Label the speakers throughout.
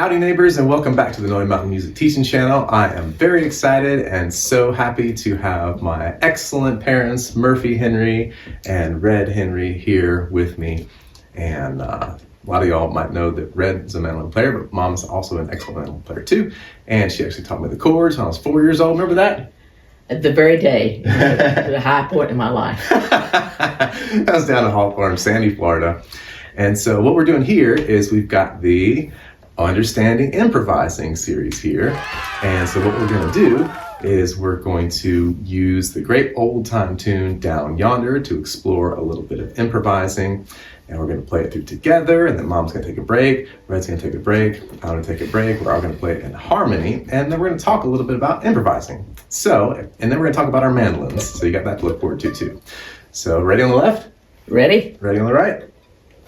Speaker 1: Howdy neighbors, and welcome back to the Noya Mountain Music Teaching Channel. I am very excited and so happy to have my excellent parents, Murphy Henry and Red Henry, here with me. And a lot of y'all might know that Red is a mandolin player, but Mom's also an excellent mandolin player too. And she actually taught me the chords when I was 4 years old. Remember that?
Speaker 2: The very day, the high point in my life.
Speaker 1: I was down in Hawthorne, Sandy, Florida. And so what we're doing here is we've got the Understanding Improvising series here. And so what we're going to do is we're going to use the great old time tune Down Yonder to explore a little bit of improvising. And we're going to play it through together, and then Mom's going to take a break, Red's going to take a break, I'm going to take a break. We're all going to play it in harmony, and then we're going to talk a little bit about improvising. So, and then we're going to talk about our mandolins. So you got that to look forward to too. So ready on the left?
Speaker 2: Ready?
Speaker 1: Ready on the right?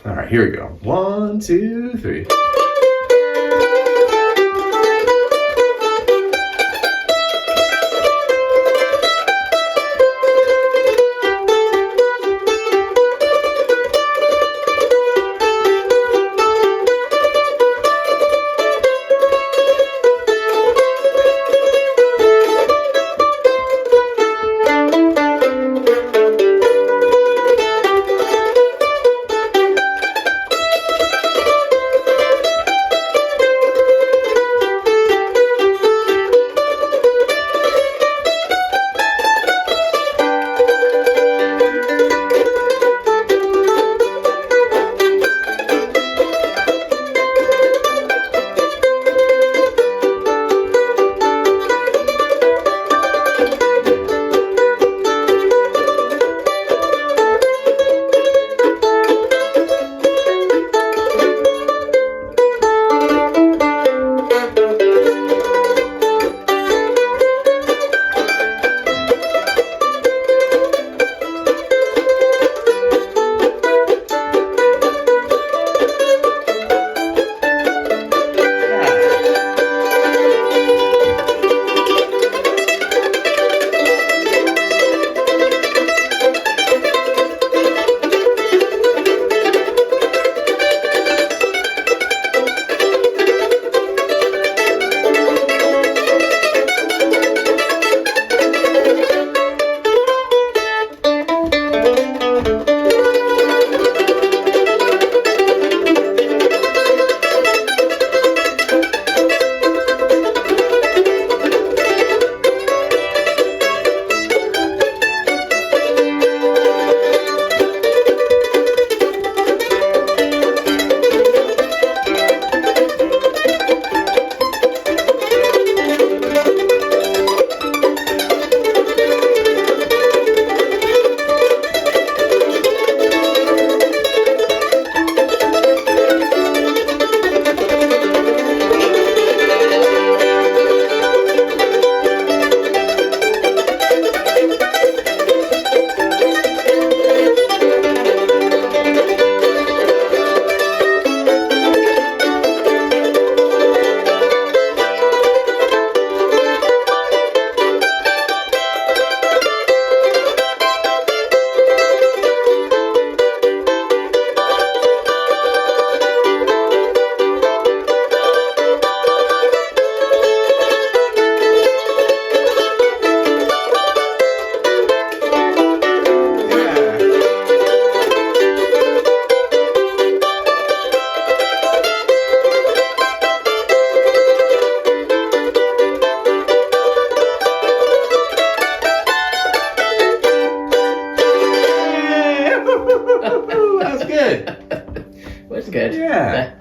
Speaker 1: All right, here we go. 1, 2, 3.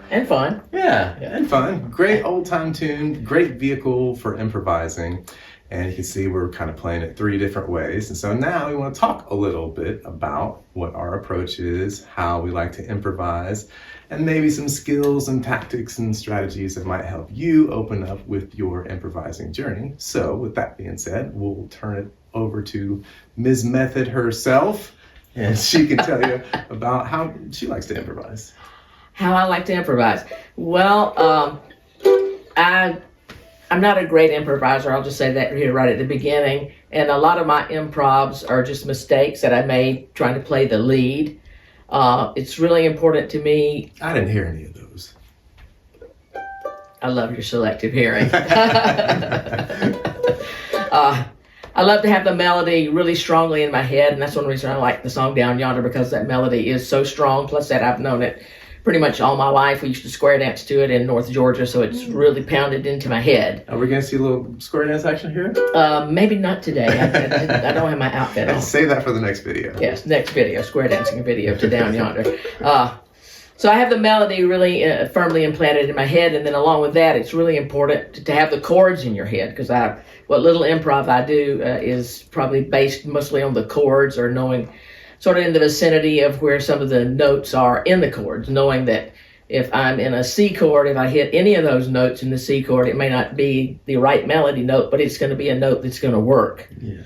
Speaker 2: And fun.
Speaker 1: Yeah, and fun. Great old time tune, great vehicle for improvising. And you can see we're kind of playing it 3 different ways. And so now we want to talk a little bit about what our approach is, how we like to improvise, and maybe some skills and tactics and strategies that might help you open up with your improvising journey. So with that being said, we'll turn it over to Ms. Method herself, and she can tell you about how she likes to improvise.
Speaker 2: How I like to improvise. Well, I'm not a great improviser. I'll just say that here right at the beginning. And a lot of my improvs are just mistakes that I made trying to play the lead. It's really important to me.
Speaker 1: I didn't hear any of those.
Speaker 2: I love your selective hearing. I love to have the melody really strongly in my head, and that's one reason I like the song Down Yonder, because that melody is so strong. Plus that I've known it pretty much all my life. We used to square dance to it in North Georgia, so it's really pounded into my head.
Speaker 1: Are we going to see a little square dance action here?
Speaker 2: Maybe not today. I don't have my outfit on.
Speaker 1: Save that for the next video.
Speaker 2: Yes, next video, square dancing video to Down Yonder. So I have the melody really firmly implanted in my head, and then along with that, it's really important to have the chords in your head, because what little improv I do is probably based mostly on the chords, or knowing sort of in the vicinity of where some of the notes are in the chords, knowing that if I'm in a C chord, if I hit any of those notes in the C chord, it may not be the right melody note, but it's going to be a note that's going to work.
Speaker 1: Yeah.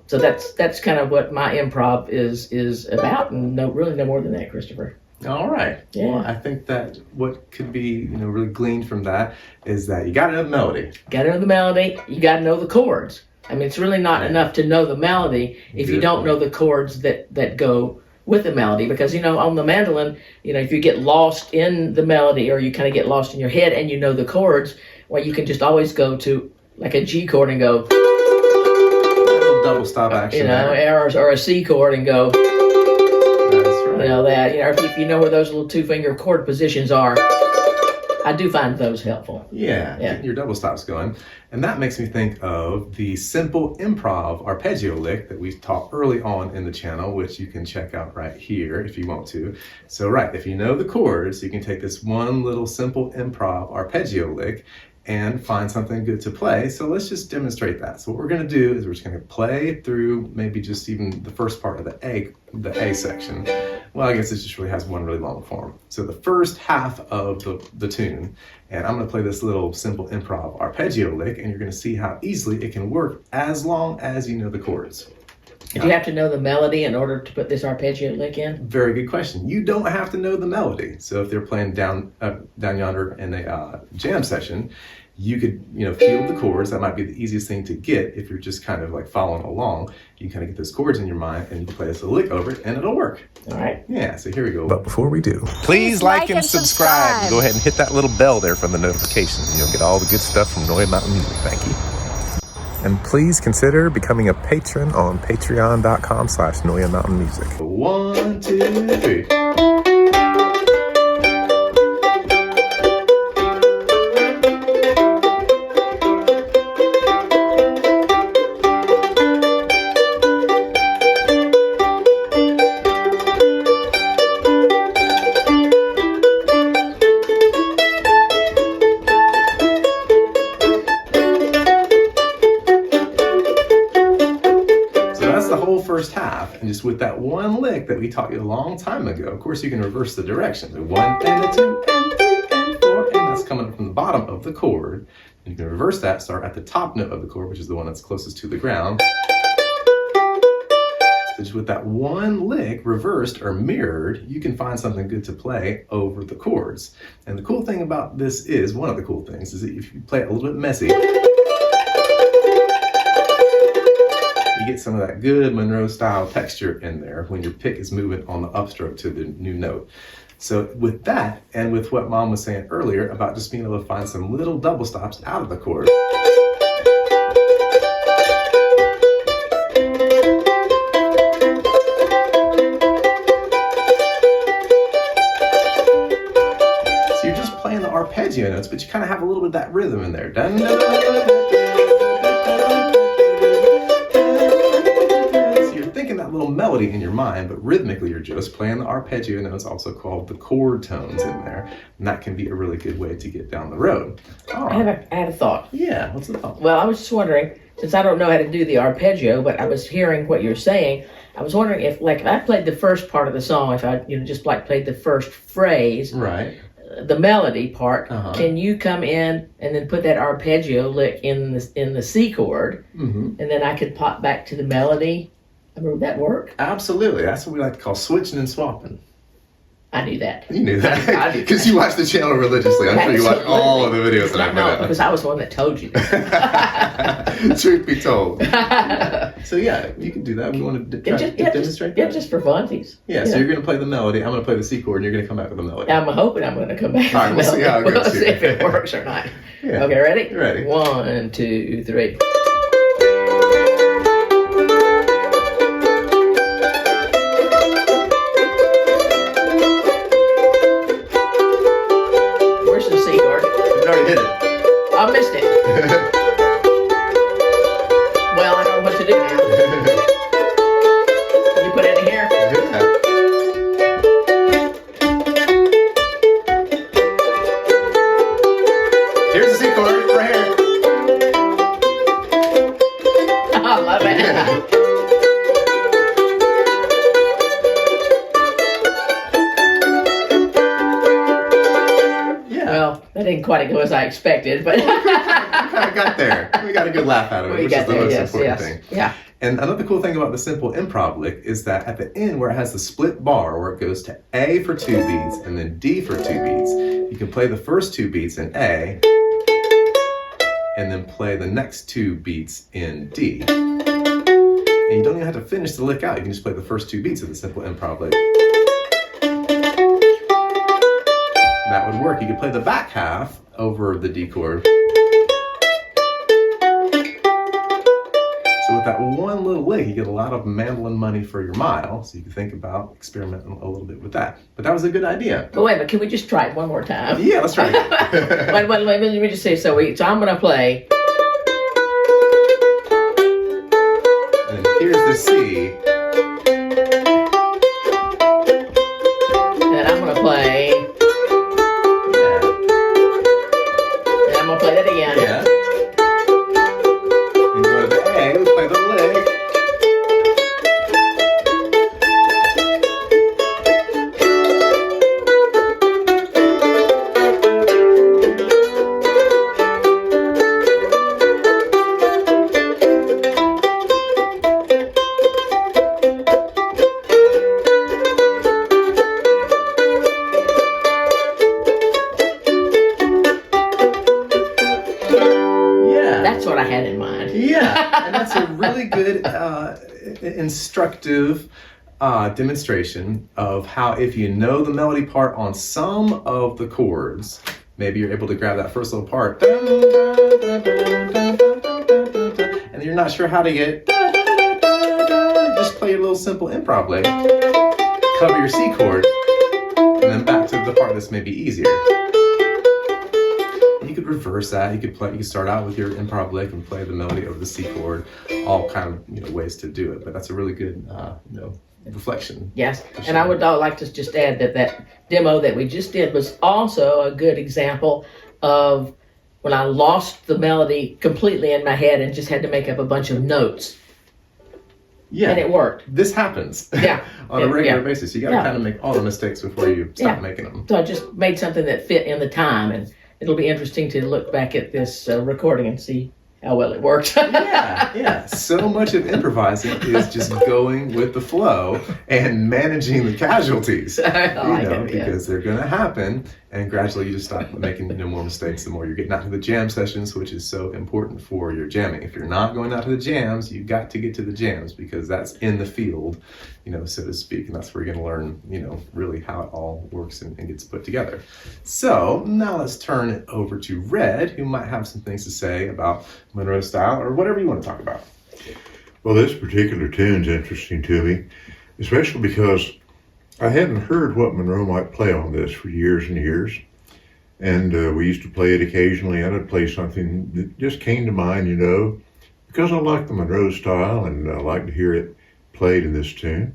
Speaker 2: So that's kind of what my improv is about, and really no more than that, Christopher.
Speaker 1: All right.
Speaker 2: Yeah.
Speaker 1: Well, I think that what could be, really gleaned from that is that you got to know the melody.
Speaker 2: Got to know the melody. You got to know the chords. I mean, it's really not enough to know the melody if you don't know the chords that go with the melody. Because, on the mandolin, if you get lost in the melody, or you kind of get lost in your head and you know the chords, well, you can just always go to like a G chord and go.
Speaker 1: A little double stop action.
Speaker 2: Or a C chord and go. If you know where those little 2-finger chord positions are, I do find those helpful.
Speaker 1: Yeah, getting your double stops going. And that makes me think of the simple improv arpeggio lick that we taught early on in the channel, which you can check out right here if you want to. So if you know the chords, you can take this one little simple improv arpeggio lick and find something good to play. So let's just demonstrate that. So what we're gonna do is we're just gonna play through maybe just even the first part of the A section. Well, I guess it just really has one really long form. So the first half of the tune, and I'm gonna play this little simple improv arpeggio lick, and you're gonna see how easily it can work as long as you know the chords.
Speaker 2: Do you have to know the melody in order to put this arpeggio lick in?
Speaker 1: Very good question. You don't have to know the melody. So if they're playing down yonder in a jam session, you could, feel the chords. That might be the easiest thing to get if you're just kind of like following along. You can kind of get those chords in your mind, and you play this little lick over it, and it'll work.
Speaker 2: All right.
Speaker 1: Yeah, so here we go.
Speaker 3: But before we do, please like and subscribe. Go ahead and hit that little bell there for the notifications, and you'll get all the good stuff from Noya Mountain Music. Thank you. And please consider becoming a patron on patreon.com/Noya Mountain Music.
Speaker 1: 1, 2, 3. First half, and just with that one lick that we taught you a long time ago, of course you can reverse the direction. So 1 and a 2 and 3 and 4, and that's coming from the bottom of the chord. And you can reverse that, start at the top note of the chord, which is the one that's closest to the ground. So just with that one lick reversed or mirrored, you can find something good to play over the chords. And the cool thing about this is, one of the cool things, is that if you play it a little bit messy, you get some of that good Monroe Style texture in there when your pick is moving on the upstroke to the new note. So with that, and with what Mom was saying earlier about just being able to find some little double stops out of the chord, so you're just playing the arpeggio notes, but you kind of have a little bit of that rhythm in there. Dun, dun, dun, dun, dun. That little melody in your mind, but rhythmically you're just playing the arpeggio notes, also called the chord tones, in there, and that can be a really good way to get down the road.
Speaker 2: I had a thought.
Speaker 1: Yeah, what's the thought?
Speaker 2: Well, I was just wondering, since I don't know how to do the arpeggio, but I was hearing what you're saying, I was wondering if I played the first part of the song, if I just played the first phrase,
Speaker 1: right,
Speaker 2: the melody part, can you come in and then put that arpeggio lick in the C chord, and then I could pop back to the melody? Would that work?
Speaker 1: Absolutely. That's what we like to call switching and swapping.
Speaker 2: I knew that.
Speaker 1: You knew
Speaker 2: I
Speaker 1: that
Speaker 2: knew
Speaker 1: because
Speaker 2: that.
Speaker 1: you watch the channel religiously. I'm sure you watch all of the videos that I
Speaker 2: No,
Speaker 1: put out.
Speaker 2: because I was the one that told you that.
Speaker 1: Truth be told. So yeah, you can do that. We want to demonstrate that.
Speaker 2: Just for funsies.
Speaker 1: Yeah, so you're going to play the melody. I'm going to play the C chord, and you're going to come back with the melody.
Speaker 2: I'm hoping I'm going to come back.
Speaker 1: All right, we'll see how it goes.
Speaker 2: We'll see if it works or not.
Speaker 1: Yeah.
Speaker 2: Okay, ready?
Speaker 1: Ready.
Speaker 2: 1, 2, 3. Where's the C chord?
Speaker 1: You already hit it.
Speaker 2: I missed it. Well, I don't know what to do now. Can you put it in here?
Speaker 1: Yeah. Here's the C chord right here.
Speaker 2: I love it.
Speaker 1: Yeah. Yeah.
Speaker 2: Well, that didn't quite go as I expected, but
Speaker 1: We kind of got there. We got a good laugh out of it,
Speaker 2: we
Speaker 1: which
Speaker 2: got
Speaker 1: is the
Speaker 2: there.
Speaker 1: most
Speaker 2: Yes,
Speaker 1: important
Speaker 2: yes.
Speaker 1: thing.
Speaker 2: Yeah.
Speaker 1: And another cool thing about the simple improv lick is that at the end where it has the split bar where it goes to A for 2 beats and then D for 2 beats, you can play the first 2 beats in A and then play the next 2 beats in D. And you don't even have to finish the lick out. You can just play the first 2 beats of the simple improv lick. That would work. You could play the back half over the D chord. So with that one little lick, you get a lot of mandolin money for your mile. So you can think about experimenting a little bit with that. But that was a good idea.
Speaker 2: But wait a minute, can we just try it one more time?
Speaker 1: Yeah, let's try it.
Speaker 2: wait, let me just say, so I'm going to play.
Speaker 1: And then here's the C.
Speaker 2: And I'm going to play.
Speaker 1: Yeah.
Speaker 2: And I'm going to play that again.
Speaker 1: Yeah. And go to the A, we play the lick. Yeah.
Speaker 2: That's what I had in mind.
Speaker 1: Yeah, and that's a really good instructive demonstration of how if you know the melody part on some of the chords, maybe you're able to grab that first little part, and you're not sure how to get, just play a little simple improv lick, cover your C chord, and then back to the part that's maybe easier. You could reverse that. You could start out with your improv lick and play the melody over the C chord. All kind of ways to do it. But that's a really good reflection.
Speaker 2: Yes, and I would like to just add that demo that we just did was also a good example of when I lost the melody completely in my head and just had to make up a bunch of notes.
Speaker 1: Yeah,
Speaker 2: And it worked.
Speaker 1: This happens.
Speaker 2: Yeah.
Speaker 1: On a regular
Speaker 2: Yeah.
Speaker 1: basis. You got to
Speaker 2: Yeah.
Speaker 1: kind of make all the mistakes before you stop making them.
Speaker 2: So I just made something that fit in the time, and it'll be interesting to look back at this recording and see how well it worked.
Speaker 1: Yeah. So much of improvising is just going with the flow and managing the casualties.
Speaker 2: I like it, yeah.
Speaker 1: Because they're going to happen, and gradually you just start making more mistakes the more you're getting out to the jam sessions, which is so important for your jamming. If you're not going out to the jams, you've got to get to the jams because that's in the field, so to speak, and that's where you're going to learn, really how it all works and gets put together. So now let's turn it over to Red, who might have some things to say about Monroe Style or whatever you want to talk about.
Speaker 4: Well, this particular tune's interesting to me, especially because I hadn't heard what Monroe might play on this for years and years. And we used to play it occasionally, and I'd play something that just came to mind, because I like the Monroe style and I like to hear it played in this tune.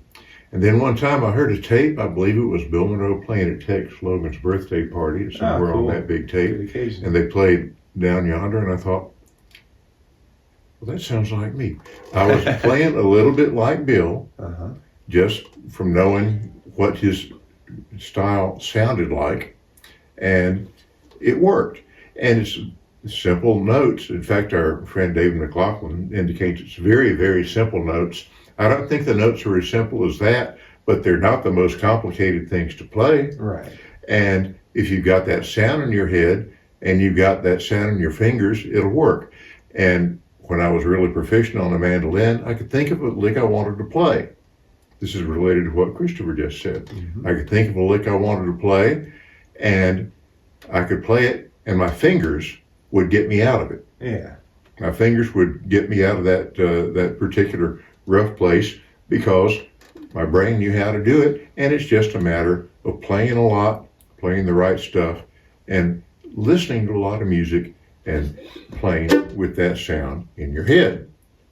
Speaker 4: And then one time I heard a tape, I believe it was Bill Monroe playing at Tex Logan's birthday party somewhere
Speaker 1: cool.
Speaker 4: on that big tape.
Speaker 1: Good occasion.
Speaker 4: And they played Down Yonder, and I thought, well, that sounds like me. I was playing a little bit like Bill, just from knowing what his style sounded like, and it worked. And it's simple notes. In fact, our friend David McLaughlin indicates it's very, very simple notes. I don't think the notes are as simple as that, but they're not the most complicated things to play.
Speaker 1: Right.
Speaker 4: And if you've got that sound in your head and you've got that sound in your fingers, it'll work. And when I was really proficient on the mandolin, I could think of a lick I wanted to play. This is related to what Christopher just said.
Speaker 1: Mm-hmm.
Speaker 4: I could think of a lick I wanted to play, and I could play it, and my fingers would get me out of it.
Speaker 1: Yeah.
Speaker 4: My fingers would get me out of that particular rough place because my brain knew how to do it, and it's just a matter of playing a lot, playing the right stuff, and listening to a lot of music and playing with that sound in your head.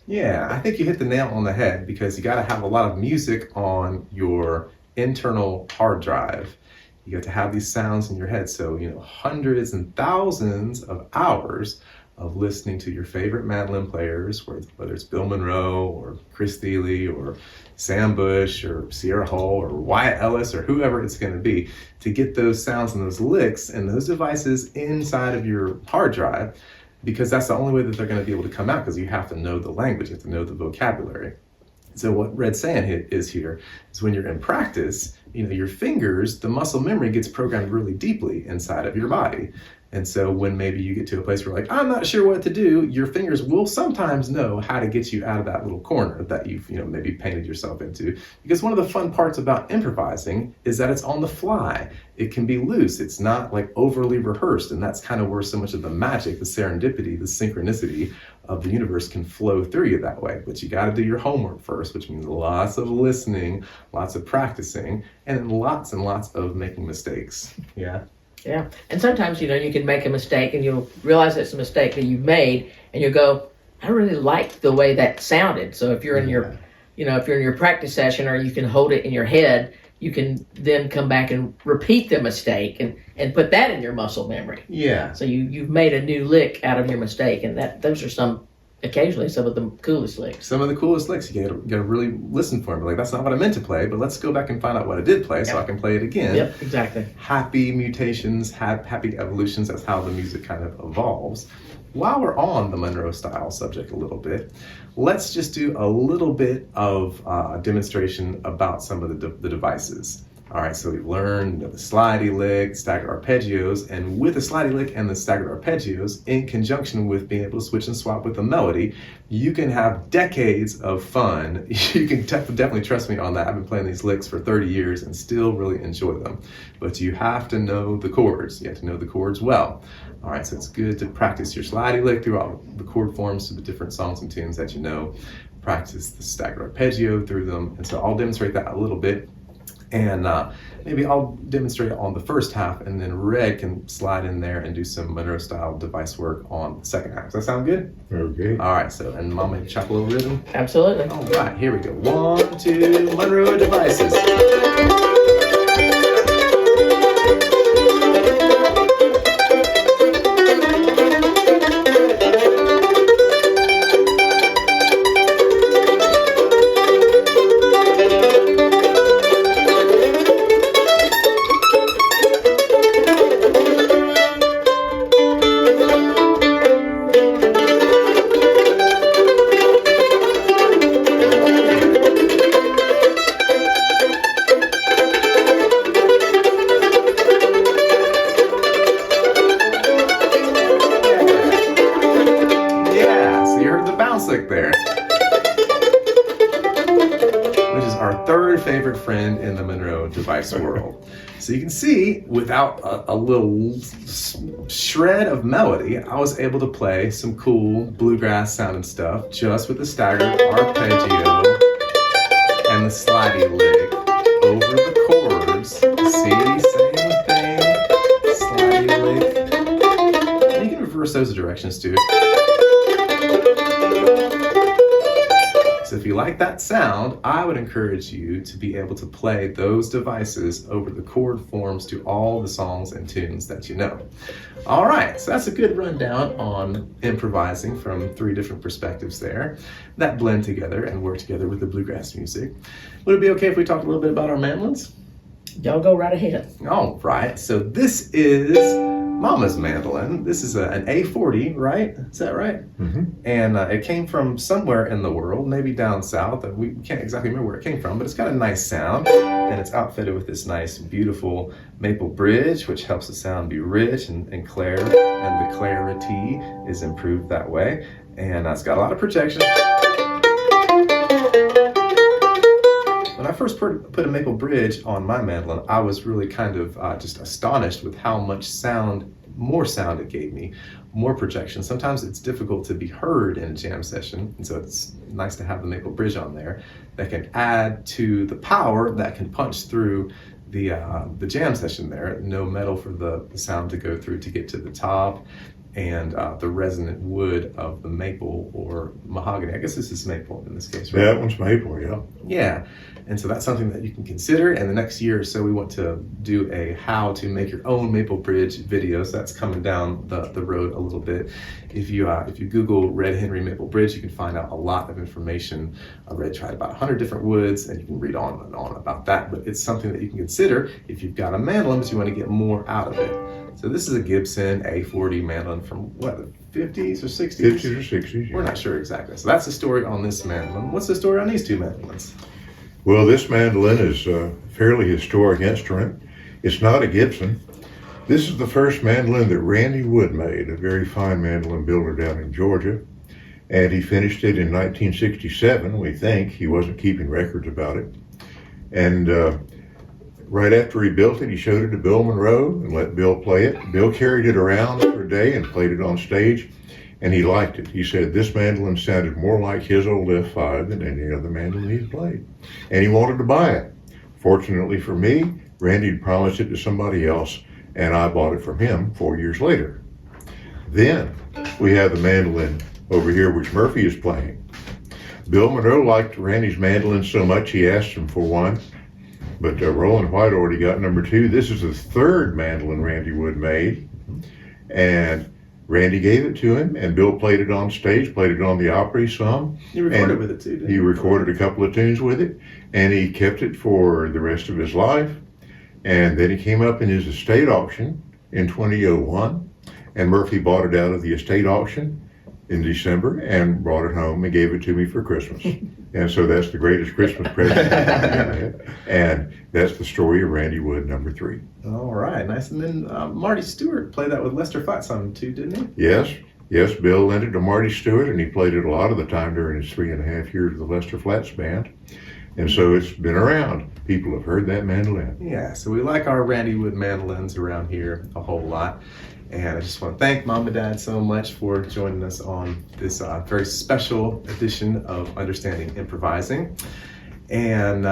Speaker 1: Yeah, I think you hit the nail on the head because you got to have a lot of music on your internal hard drive. You got to have these sounds in your head. So, hundreds and thousands of hours of listening to your favorite mandolin players, whether it's Bill Monroe or Chris Thiele or Sam Bush or Sierra Hull or Wyatt Ellis or whoever it's going to be, to get those sounds and those licks and those devices inside of your hard drive, because that's the only way that they're going to be able to come out, because you have to know the language, you have to know the vocabulary. So what Red's saying is here is when you're in practice, your fingers, the muscle memory gets programmed really deeply inside of your body. And so when maybe you get to a place where I'm not sure what to do, your fingers will sometimes know how to get you out of that little corner that you've, maybe painted yourself into. Because one of the fun parts about improvising is that it's on the fly. It can be loose. It's not overly rehearsed. And that's kind of where so much of the magic, the serendipity, the synchronicity of the universe can flow through you that way. But you got to do your homework first, which means lots of listening, lots of practicing, and then lots and lots of making mistakes. Yeah.
Speaker 2: Yeah, and sometimes, you can make a mistake and you'll realize it's a mistake that you've made, and you'll go, I really liked the way that sounded. So if you're in your, if you're in your practice session, or you can hold it in your head, you can then come back and repeat the mistake and put that in your muscle memory.
Speaker 1: Yeah.
Speaker 2: So you've made a new lick out of your mistake, and those are occasionally some of the coolest licks.
Speaker 1: Some of the coolest licks. You gotta really listen for them. That's not what I meant to play, but let's go back and find out what I did play so I can play it again.
Speaker 2: Yep, exactly.
Speaker 1: Happy mutations, happy evolutions. That's how the music kind of evolves. While we're on the Monroe Style subject a little bit, let's just do a little bit of demonstration about some of the devices. All right, so we've learned the slidey lick, staggered arpeggios, and with the slidey lick and the staggered arpeggios, in conjunction with being able to switch and swap with the melody, you can have decades of fun. You can definitely trust me on that. I've been playing these licks for 30 years and still really enjoy them. But you have to know the chords. You have to know the chords well. All right, so it's good to practice your slidey lick through all the chord forms to the different songs and tunes that you know. Practice the staggered arpeggio through them. And so I'll demonstrate that a little bit. And maybe I'll demonstrate it on the first half, and then Red can slide in there and do some Monroe Style device work on the second half. Does that sound good?
Speaker 4: Okay.
Speaker 1: All right, so, and Mama, chop a little rhythm?
Speaker 2: Absolutely.
Speaker 1: All right, here we go. 1, 2, Monroe Devices. There, which is our third favorite friend in the Monroe device world. So you can see, without a little shred of melody, I was able to play some cool bluegrass sounding stuff just with the staggered arpeggio and the slidey lick over the chords. See, same thing, slidey lick. And you can reverse those directions too. So if you like that sound, I would encourage you to be able to play those devices over the chord forms to all the songs and tunes that you know. All right, so that's a good rundown on improvising from 3 different perspectives there that blend together and work together with the bluegrass music. Would it be okay if we talked a little bit about our mandolins?
Speaker 2: Y'all go right ahead.
Speaker 1: All right, so this is Mama's mandolin. This is an A40, right? Is that right?
Speaker 4: Mm-hmm.
Speaker 1: And it came from somewhere in the world, maybe down south. We can't exactly remember where it came from, but it's got a nice sound. And it's outfitted with this nice, beautiful maple bridge, which helps the sound be rich and clear. And the clarity is improved that way. And it's got a lot of protection. When I first put a maple bridge on my mandolin, I was really kind of just astonished with how much more sound it gave me, more projection. Sometimes it's difficult to be heard in a jam session, and so it's nice to have the maple bridge on there that can add to the power that can punch through the jam session there. No metal for the sound to go through to get to the top, and the resonant wood of the maple or mahogany. I guess this is maple in this case, right?
Speaker 4: That one's maple, yeah.
Speaker 1: Yeah, and so that's something that you can consider. And the next year or so, we want to do a how to make your own maple bridge video. So that's coming down the road a little bit. If you Google Red Henry Maple Bridge, you can find out a lot of information. Red tried about 100 different woods, and you can read on and on about that. But it's something that you can consider if you've got a mandolin, but you want to get more out of it. So this is a Gibson A40 mandolin from what, the 50s or 60s?
Speaker 4: 50s or 60s, yeah.
Speaker 1: We're not sure exactly. So that's the story on this mandolin. What's the story on these two mandolins?
Speaker 4: Well, this mandolin is a fairly historic instrument. It's not a Gibson. This is the first mandolin that Randy Wood made, a very fine mandolin builder down in Georgia. And he finished it in 1967, we think. He wasn't keeping records about it. And right after he built it, he showed it to Bill Monroe and let Bill play it. Bill carried it around for a day and played it on stage, and he liked it. He said this mandolin sounded more like his old F5 than any other mandolin he'd played. And he wanted to buy it. Fortunately for me, Randy had promised it to somebody else, and I bought it from him 4 years later. Then we have the mandolin over here, which Murphy is playing. Bill Monroe liked Randy's mandolin so much he asked him for one. But Roland White already got number 2. This is the third mandolin Randy Wood made. And Randy gave it to him, and Bill played it on stage, played it on the Opry some.
Speaker 1: You recorded with it too, didn't you?
Speaker 4: He recorded a couple of tunes with it, and he kept it for the rest of his life. And then he came up in his estate auction in 2001, and Murphy bought it out of the estate auction in December and brought it home and gave it to me for Christmas. And so that's the greatest Christmas present I've ever had. And that's the story of Randy Wood, number 3.
Speaker 1: All right, nice. And then Marty Stewart played that with Lester Flatt some too, didn't he?
Speaker 4: Yes, Bill lent it to Marty Stewart, and he played it a lot of the time during his 3.5 years with the Lester Flatt's band. And so it's been around. People have heard that mandolin.
Speaker 1: Yeah, so we like our Randy Wood mandolins around here a whole lot. And I just want to thank Mom and Dad so much for joining us on this very special edition of Understanding Improvising. And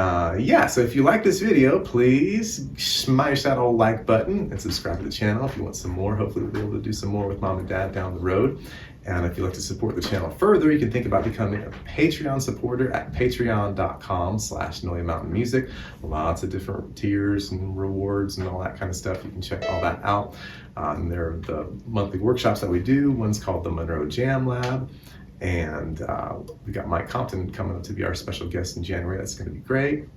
Speaker 1: so if you like this video, please smash that old like button and subscribe to the channel if you want some more. Hopefully we'll be able to do some more with Mom and Dad down the road. And if you'd like to support the channel further, you can think about becoming a Patreon supporter at patreon.com/Noya Mountain Music. Lots of different tiers and rewards and all that kind of stuff. You can check all that out. There are the monthly workshops that we do. One's called the Monroe Jam Lab. And we got Mike Compton coming up to be our special guest in January. That's going to be great.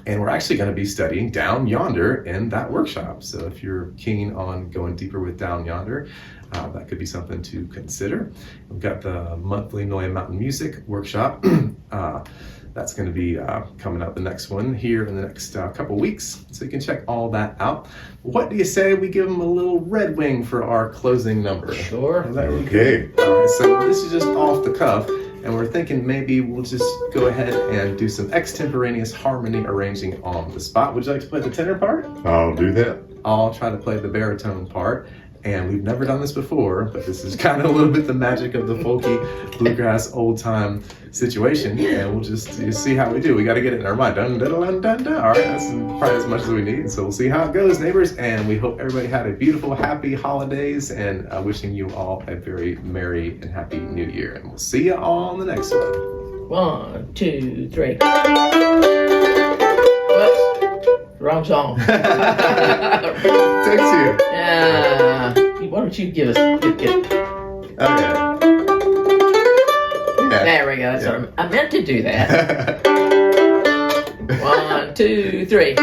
Speaker 1: And we're actually going to be studying Down Yonder in that workshop. So if you're keen on going deeper with Down Yonder, that could be something to consider. We've got the monthly Noya Mountain Music workshop. That's going to be coming up, the next one here in the next couple weeks. So you can check all that out. What do you say we give them a little Red Wing for our closing number?
Speaker 2: Sure.
Speaker 1: Is that
Speaker 4: Okay.
Speaker 1: All right, so this is just off the cuff. And we're thinking maybe we'll just go ahead and do some extemporaneous harmony arranging on the spot. Would you like to play the tenor part?
Speaker 4: I'll do that.
Speaker 1: I'll try to play the baritone part. And we've never done this before, but this is kind of a little bit the magic of the folky bluegrass old time situation. And we'll just see how we do. We got to get it in our mind. Dun, dun, dun, dun, dun. All right, that's probably as much as we need. So we'll see how it goes, neighbors. And we hope everybody had a beautiful, happy holidays, and wishing you all a very merry and happy new year. And we'll see you all on the next one.
Speaker 2: 1, 2, 3. Whoops. Wrong song.
Speaker 1: Takes you.
Speaker 2: Yeah. Why don't you give us get.
Speaker 1: Okay. Yeah.
Speaker 2: There we go. That's what I meant to do that. 1, 2, 3.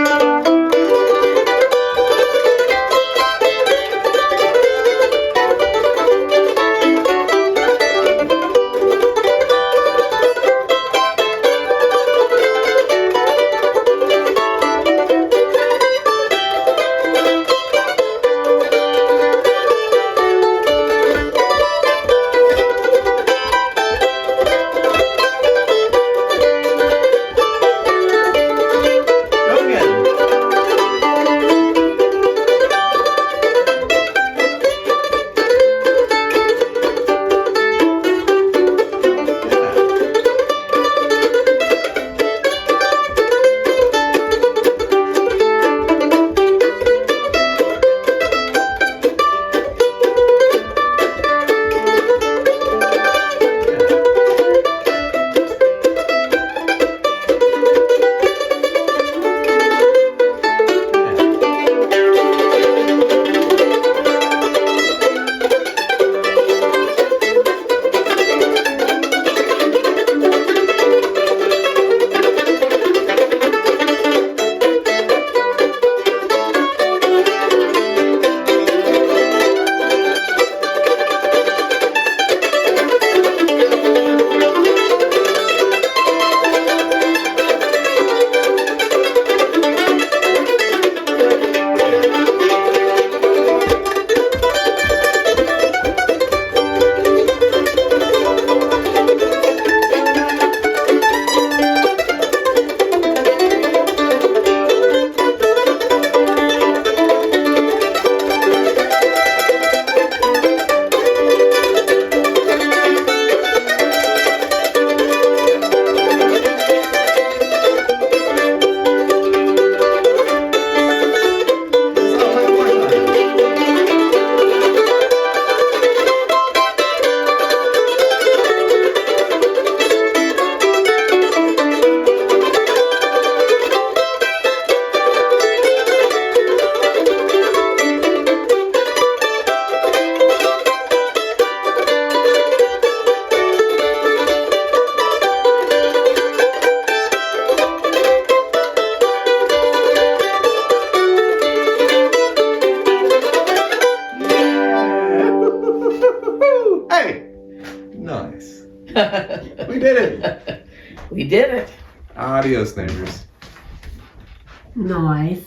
Speaker 1: Hey! Nice. We did it.
Speaker 2: We did it.
Speaker 1: Adios, neighbors.
Speaker 5: Nice.